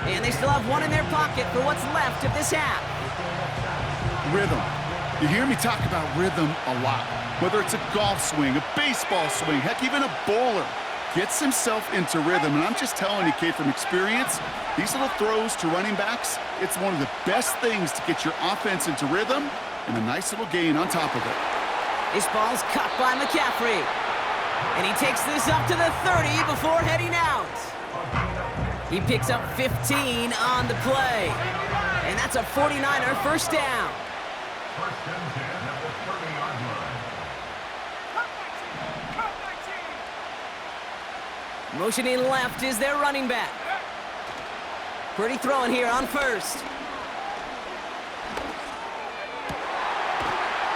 And they still have one in their pocket for what's left of this half. Rhythm. You hear me talk about rhythm a lot. Whether it's a golf swing, a baseball swing, heck, even a bowler gets himself into rhythm. And I'm just telling you, Kate, from experience, these little throws to running backs, it's one of the best things to get your offense into rhythm and a nice little gain on top of it. This ball's caught by McCaffrey. And he takes this up to the 30 before heading out. He picks up 15 on the play. And that's a 49er first down. Motioning left is their running back. Pretty throwing here on first.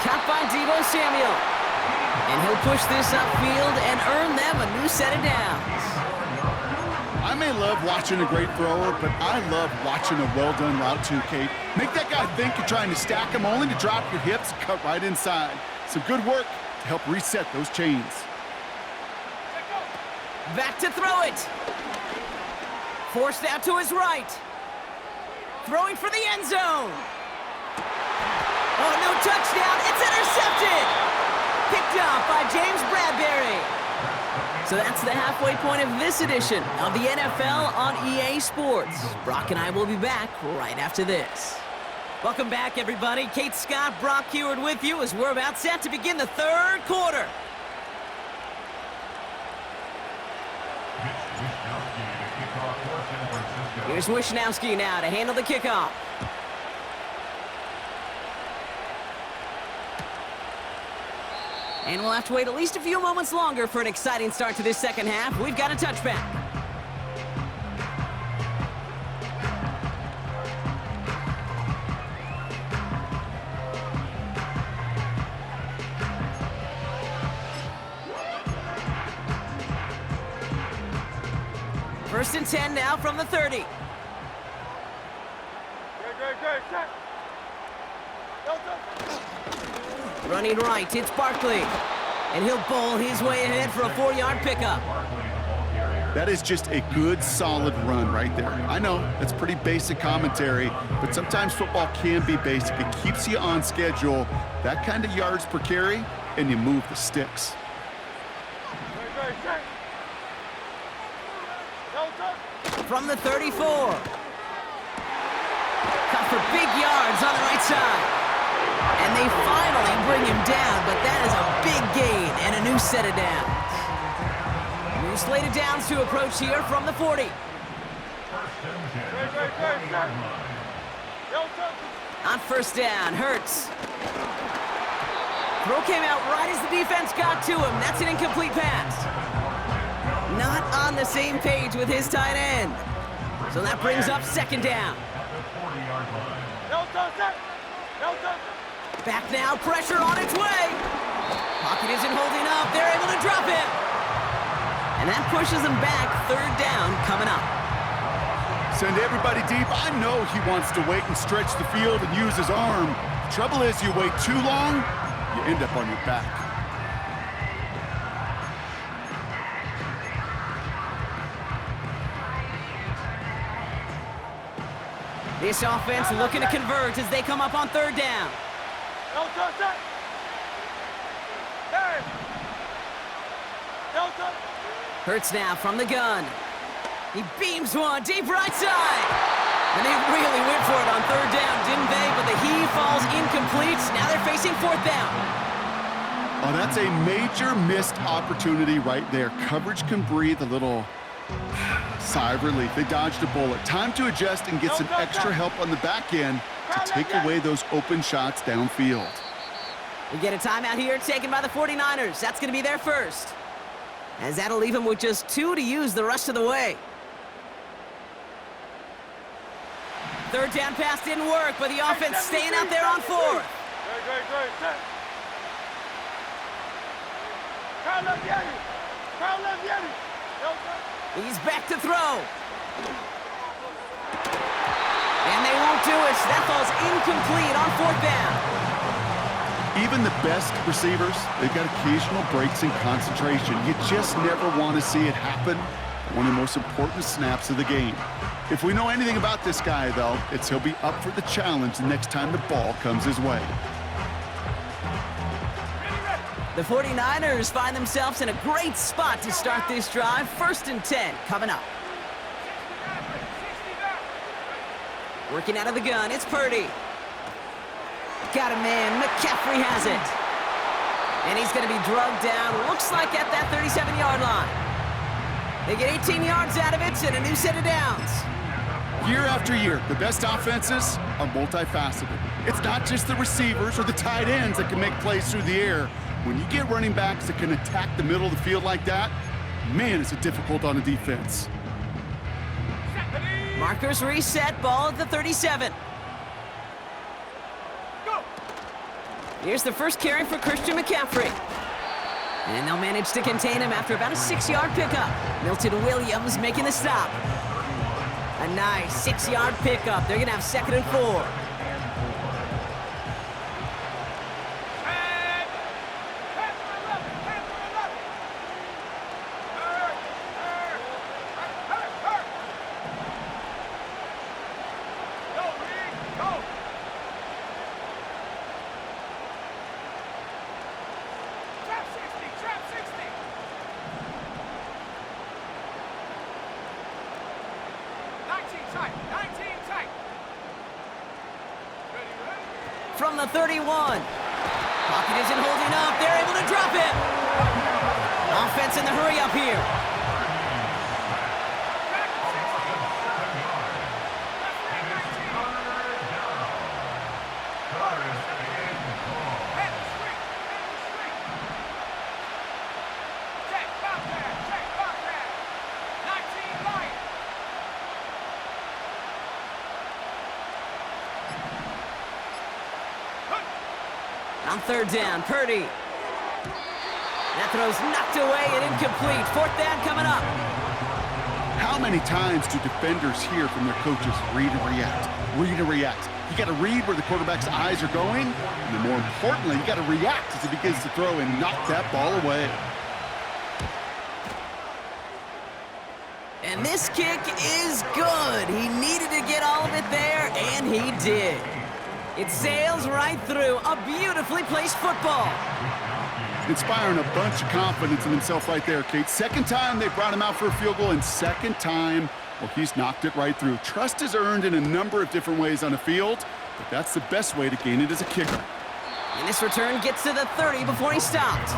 Caught by Deebo Samuel. And he'll push this upfield and earn them a new set of downs. I may love watching a great thrower, but I love watching a well-done route too, Kate. Make that guy think you're trying to stack him, only to drop your hips and cut right inside. Some good work to help reset those chains. Back to throw it. Forced out to his right. Throwing for the end zone. Oh, no touchdown. It's intercepted. Picked off by James Bradbury. So that's the halfway point of this edition of the NFL on EA Sports. Brock and I will be back right after this. Welcome back, everybody. Kate Scott, Brock Heward with you as we're about set to begin the third quarter. Here's Wisnowski now to handle the kickoff. And we'll have to wait at least a few moments longer for an exciting start to this second half. We've got a touchback. First and 10 now from the 30. Running right, it's Barkley. And he'll bowl his way ahead for a 4-yard pickup. That is just a good, solid run right there. I know, that's pretty basic commentary, but sometimes football can be basic. It keeps you on schedule, that kind of yards per carry, and you move the sticks. From the 34. Cut for big yards on the right side. And they finally bring him down, but that is a big gain and a new set of downs. New slate of downs to approach here from the 40. On first down, Hurts. Throw came out right as the defense got to him. That's an incomplete pass. Not on the same page with his tight end. So that brings up second down. Back now, pressure on its way. Pocket isn't holding up. They're able to drop him. And that pushes him back. Third down coming up. Send everybody deep. I know he wants to wait and stretch the field and use his arm. The trouble is, you wait too long, you end up on your back. This offense looking to convert as they come up on third down. Hurts now from the gun. He beams one deep right side. And they really went for it on third down, didn't they? But the heave falls incomplete. Now they're facing fourth down. Oh, that's a major missed opportunity right there. Coverage can breathe a little sigh of relief. They dodged a bullet. Time to adjust and get some extra help on the back end to take away those open shots downfield. We get a timeout here taken by the 49ers. That's going to be their first. As that'll leave them with just 2 to use the rest of the way. Third down pass didn't work, but the offense staying out there on fourth. He's back to throw. And they won't do it. That falls incomplete on fourth down. Even the best receivers, they've got occasional breaks in concentration. You just never want to see it happen. One of the most important snaps of the game. If we know anything about this guy, though, it's he'll be up for the challenge the next time the ball comes his way. The 49ers find themselves in a great spot to start this drive. 1st and 10 coming up. Working out of the gun, it's Purdy. Got a man, McCaffrey has it. And he's going to be drugged down, looks like at that 37-yard line. They get 18 yards out of it and a new set of downs. Year after year, the best offenses are multifaceted. It's not just the receivers or the tight ends that can make plays through the air. When you get running backs that can attack the middle of the field like that, man, is it difficult on a defense. Markers reset, ball at the 37. Here's the first carry for Christian McCaffrey. And they'll manage to contain him after about a 6-yard pickup. Milton Williams making the stop. A nice 6-yard pickup. They're going to have 2nd and 4. From the 31. Pocket isn't holding up. They're able to drop it. Offense in the hurry up here. On 3rd down, Purdy. That throw's knocked away and incomplete. 4th down coming up. How many times do defenders hear from their coaches, read and react, read and react? You got to read where the quarterback's eyes are going, and then more importantly, you got to react as he begins to throw and knock that ball away. And this kick is good. He needed to get all of it there, and he did. It sails right through. A beautifully placed football. Inspiring a bunch of confidence in himself right there, Kate. 2nd time they brought him out for a field goal, and 2nd time, well, he's knocked it right through. Trust is earned in a number of different ways on the field, but that's the best way to gain it as a kicker. And this return gets to the 30 before he stopped.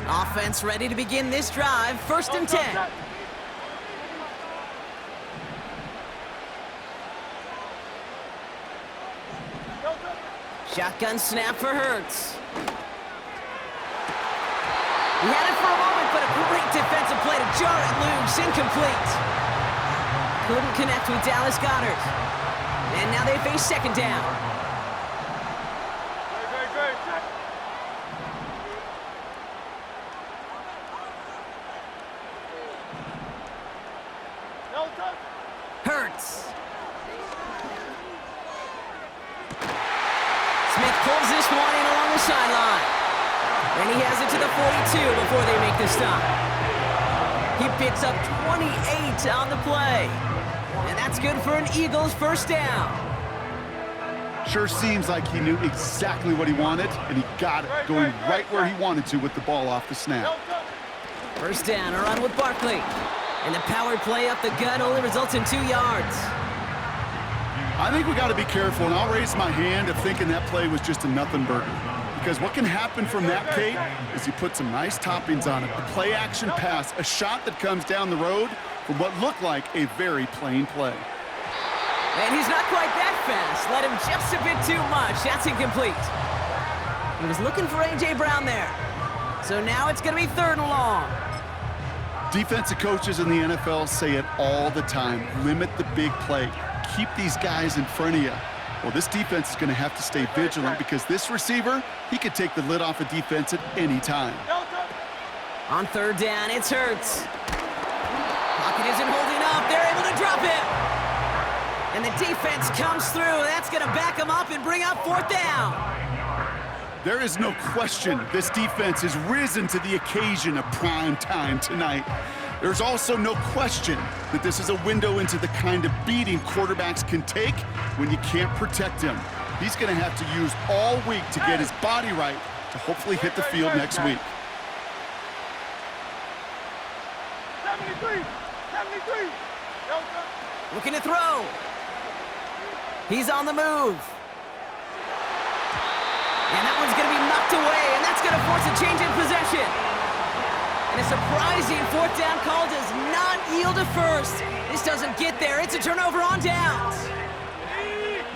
Offense ready to begin this drive. 1st and 10. Shotgun snap for Hurts. He had it for a moment, but a great defensive play to jar it loose. Incomplete. Couldn't connect with Dallas Goedert. And now they face 2nd down. Hurts. Smith pulls this one in along the sideline. And he has it to the 42 before they make the stop. He picks up 28 on the play. And that's good for an Eagles 1st down. Sure seems like he knew exactly what he wanted, and he got it going right where he wanted to with the ball off the snap. 1st down, a run with Barkley. And the power play up the gut only results in 2 yards. I think we got to be careful, and I'll raise my hand of thinking that play was just a nothing burger. Because what can happen from that, Kate, is you put some nice toppings on it. A play-action pass, a shot that comes down the road from what looked like a very plain play. And he's not quite that fast. Let him just a bit too much. That's incomplete. He was looking for A.J. Brown there. So now it's going to be 3rd and long. Defensive coaches in the NFL say it all the time. Limit the big play. Keep these guys in front of you. Well, this defense is going to have to stay vigilant because this receiver, he could take the lid off a defense at any time. On 3rd down, it's Hurts. Pocket isn't holding up. They're able to drop it. And the defense comes through. That's going to back them up and bring up 4th down. There is no question this defense has risen to the occasion of prime time tonight. There's also no question that this is a window into the kind of beating quarterbacks can take when you can't protect him. He's going to have to use all week to get his body right to hopefully hit the field next week. 73! Looking to throw. He's on the move. And that one's going to be knocked away, and that's going to force a change in possession. And a surprising fourth down call does not yield a first. This doesn't get there. It's a turnover on downs.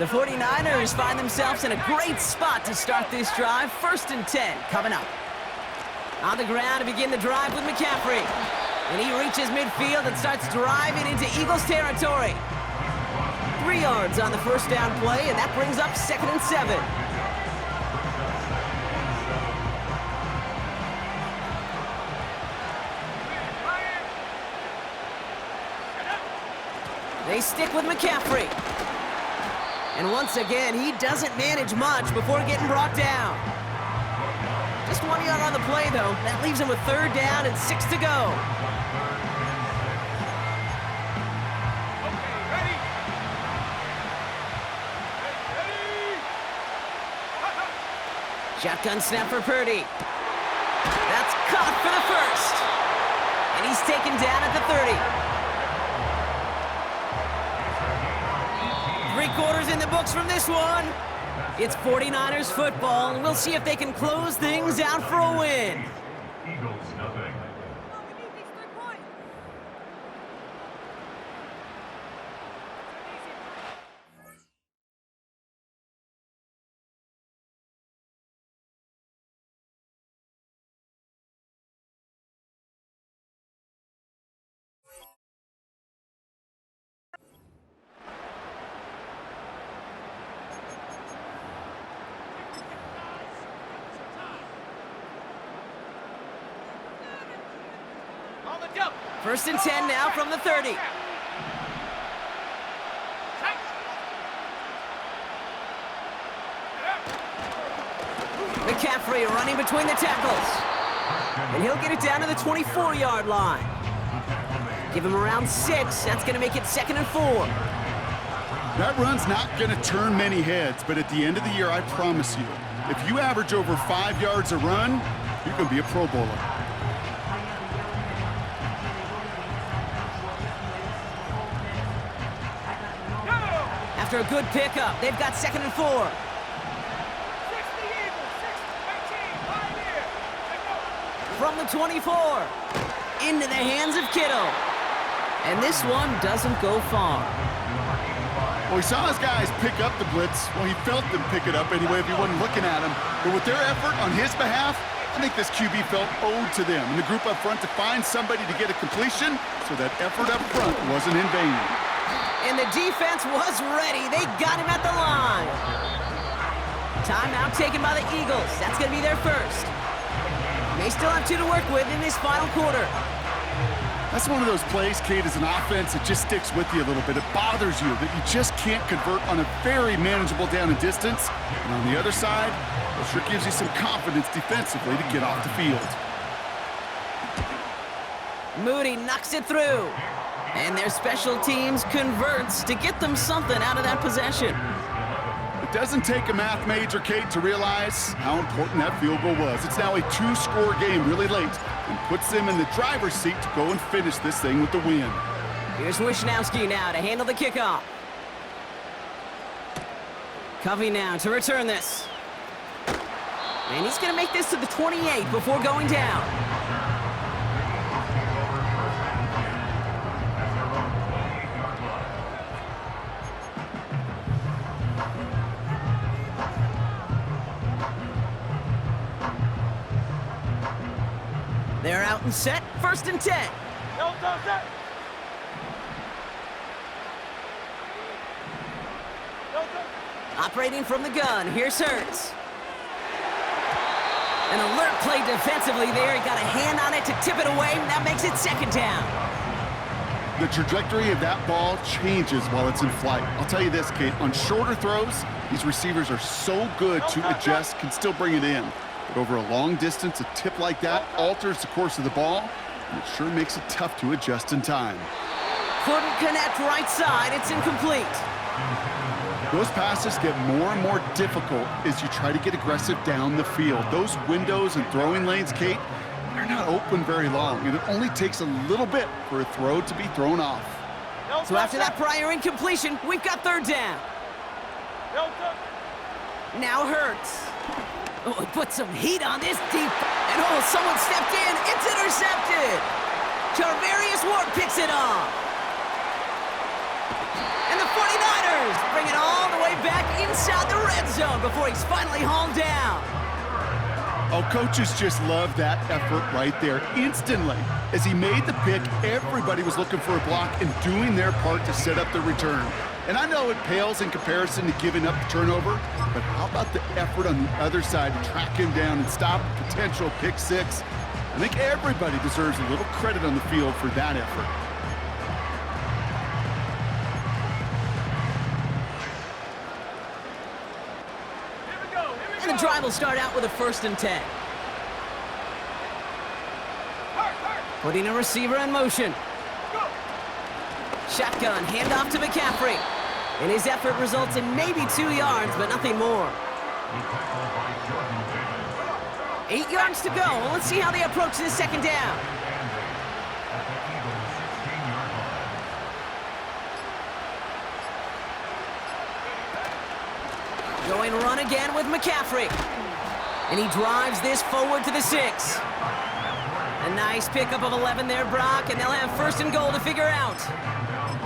The 49ers find themselves in a great spot to start this drive. 1st and 10 coming up. On the ground to begin the drive with McCaffrey. And he reaches midfield and starts driving into Eagles territory. 3 yards on the first down play, and that brings up 2nd and 7. They stick with McCaffrey. And once again, he doesn't manage much before getting brought down. Just 1 yard on the play, though. That leaves him with 3rd down and 6 to go. Shotgun snap for Purdy. That's caught for the first. And he's taken down at the 30. 3 quarters in the books from this one. It's 49ers football, and we'll see if they can close things out for a win. Eagles, nothing. First and 10 now from the 30. McCaffrey running between the tackles. And he'll get it down to the 24-yard line. Give him around 6. That's going to make it 2nd and 4. That run's not going to turn many heads, but at the end of the year, I promise you, if you average over 5 yards a run, you're going to be a Pro Bowler. After a good pickup, they've got 2nd and 4. From the 24, into the hands of Kittle. And this one doesn't go far. Well, he saw his guys pick up the blitz. Well, he felt them pick it up anyway if he wasn't looking at him. But with their effort on his behalf, I think this QB felt owed to them and the group up front to find somebody to get a completion, so that effort up front wasn't in vain. And the defense was ready. They got him at the line. Timeout taken by the Eagles. That's going to be their first. They still have 2 to work with in this final quarter. That's one of those plays, Kate, as an offense, it just sticks with you a little bit. It bothers you that you just can't convert on a very manageable down and distance. And on the other side, it sure gives you some confidence defensively to get off the field. Moody knocks it through. And their special teams converts to get them something out of that possession. It doesn't take a math major, Kate, to realize how important that field goal was. It's now a 2-score game really late and puts them in the driver's seat to go and finish this thing with the win. Here's Wishnowski now to handle the kickoff. Covey now to return this. And he's going to make this to the 28 before going down. They're out and set. 1st and 10. Operating from the gun. Here's Hurts. An alert play defensively there. He got a hand on it to tip it away, and that makes it 2nd down. The trajectory of that ball changes while it's in flight. I'll tell you this, Kate, on shorter throws, These receivers are so good to adjust, can still bring it in. But over a long distance, a tip like that alters the course of the ball, and it sure makes it tough to adjust in time. Couldn't connect right side. It's incomplete. Those passes get more and more difficult as you try to get aggressive down the field. Those windows and throwing lanes, Kate, they're not open very long, and it only takes a little bit for a throw to be thrown off. So after that prior incompletion, we've got third down. Now Hurts. Oh, he put some heat on this deep. And oh, someone stepped in. It's intercepted. Charvarius Ward picks it off. And the 49ers bring it all the way back inside the red zone before he's finally hauled down. Oh, coaches just love that effort right there. Instantly, as he made the pick, everybody was looking for a block and doing their part to set up the return. And I know it pales in comparison to giving up the turnover, but how about the effort on the other side to track him down and stop a potential pick six? I think everybody deserves a little credit on the field for that effort. And the drive will start out with a 1st and 10. Putting a receiver in motion. Shotgun, handoff to McCaffrey. And his effort results in maybe 2 yards, but nothing more. 8 yards to go. Well, let's see how they approach this 2nd down. Going run again with McCaffrey. And he drives this forward to the 6. A nice pickup of 11 there, Brock, and they'll have 1st and goal to figure out.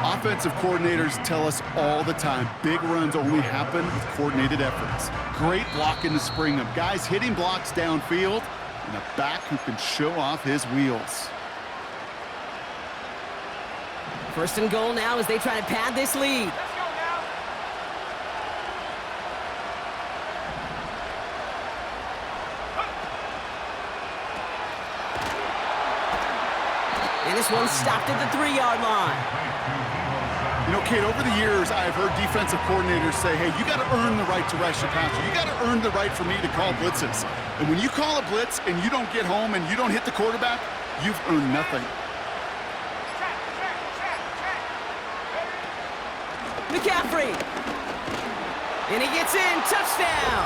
Offensive coordinators tell us all the time, big runs only happen with coordinated efforts. Great blocking to spring them. Guys hitting blocks downfield, and a back who can show off his wheels. 1st and goal now as they try to pad this lead. And this one's stopped at the 3-yard line. You know, Kate, over the years, I've heard defensive coordinators say, hey, you got to earn the right to rush your passer. You got to earn the right for me to call blitzes. And when you call a blitz and you don't get home and you don't hit the quarterback, you've earned nothing. McCaffrey. And he gets in. Touchdown.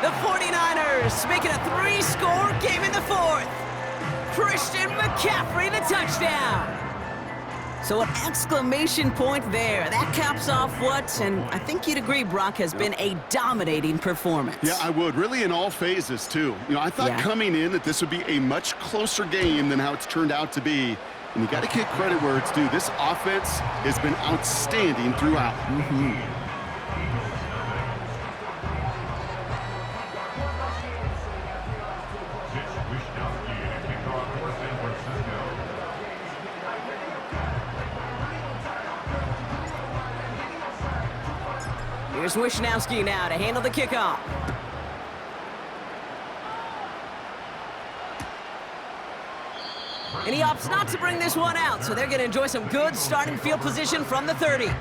The 49ers making a 3-score game in the 4th. Christian McCaffrey, the touchdown. So an exclamation point there. That caps off what, and I think you'd agree, Brock, has been a dominating performance. Yeah, I would. Really in all phases, too. You know, I thought coming in that this would be a much closer game than how it's turned out to be. And you got to give credit where it's due. This offense has been outstanding throughout. Here's Wishnowski now to handle the kickoff. And he opts not to bring this one out, so they're going to enjoy some good starting field position from the 30. At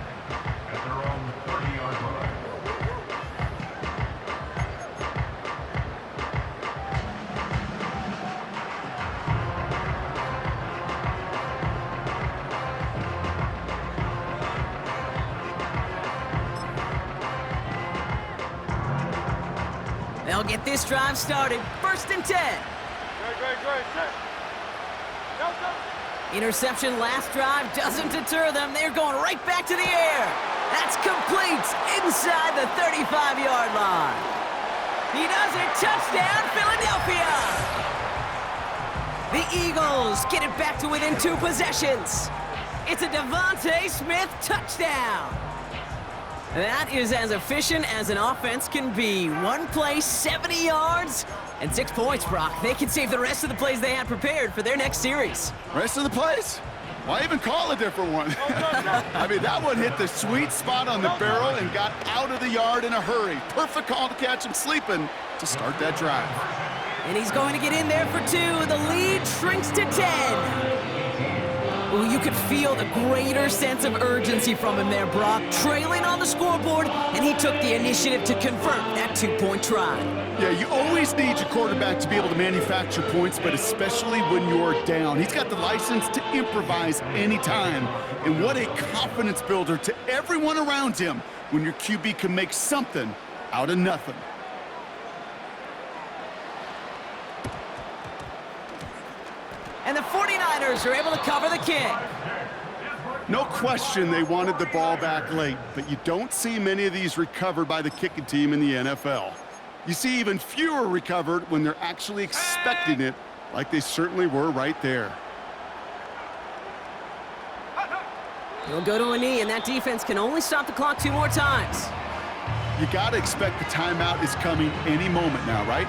their own 30-yard line. They'll get this drive started. 1st and 10. Interception last drive doesn't deter them. They're going right back to the air. That's complete inside the 35-yard line. He does it. Touchdown, Philadelphia. The Eagles get it back to within 2 possessions. It's a Devontae Smith touchdown. That is as efficient as an offense can be. One play, 70 yards, and 6 points, Brock. They can save the rest of the plays they had prepared for their next series. Rest of the plays? Why even call a different one? I mean, that one hit the sweet spot on the barrel and got out of the yard in a hurry. Perfect call to catch him sleeping to start that drive. And he's going to get in there for 2. The lead shrinks to 10. Well, you could feel the greater sense of urgency from him there, Brock. Trailing on the scoreboard, and he took the initiative to convert that two-point try. Yeah, you always need your quarterback to be able to manufacture points, but especially when you're down. He's got the license to improvise anytime. And what a confidence builder to everyone around him when your QB can make something out of nothing. And the 49ers are able to cover the kick. No question they wanted the ball back late, but you don't see many of these recovered by the kicking team in the NFL. You see even fewer recovered when they're actually expecting it, like they certainly were right there. He'll go to a knee, and that defense can only stop the clock 2 more times. You got to expect the timeout is coming any moment now, right?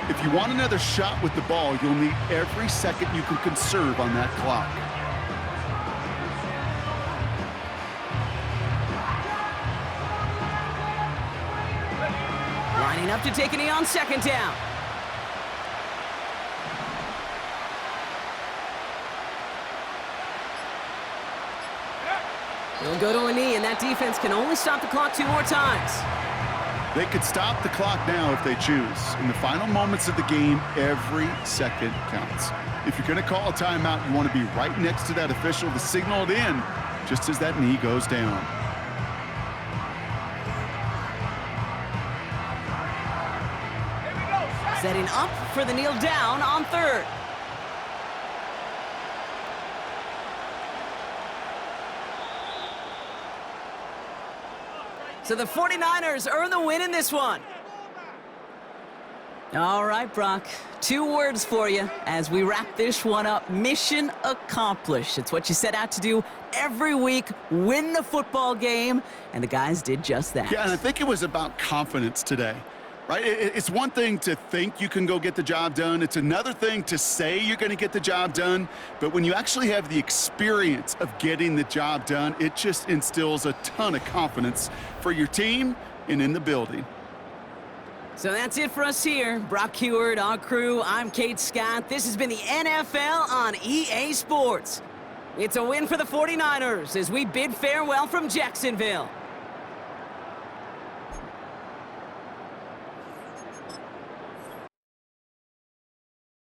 If you want another shot with the ball, you'll need every second you can conserve on that clock. Lining up to take a knee on second down. He'll go to a knee, and that defense can only stop the clock 2 more times. They could stop the clock now if they choose. In the final moments of the game, every second counts. If you're going to call a timeout, you want to be right next to that official to signal it in just as that knee goes down. Setting up for the kneel down on third. So the 49ers earn the win in this one. All right, Brock. 2 words for you as we wrap this one up. Mission accomplished. It's what you set out to do every week, win the football game, and the guys did just that. Yeah, and I think it was about confidence today. Right? It's one thing to think you can go get the job done. It's another thing to say you're going to get the job done. But when you actually have the experience of getting the job done, it just instills a ton of confidence for your team and in the building. So that's it for us here. Brock Curt, our crew. I'm Kate Scott. This has been the NFL on EA Sports. It's a win for the 49ers as we bid farewell from Jacksonville.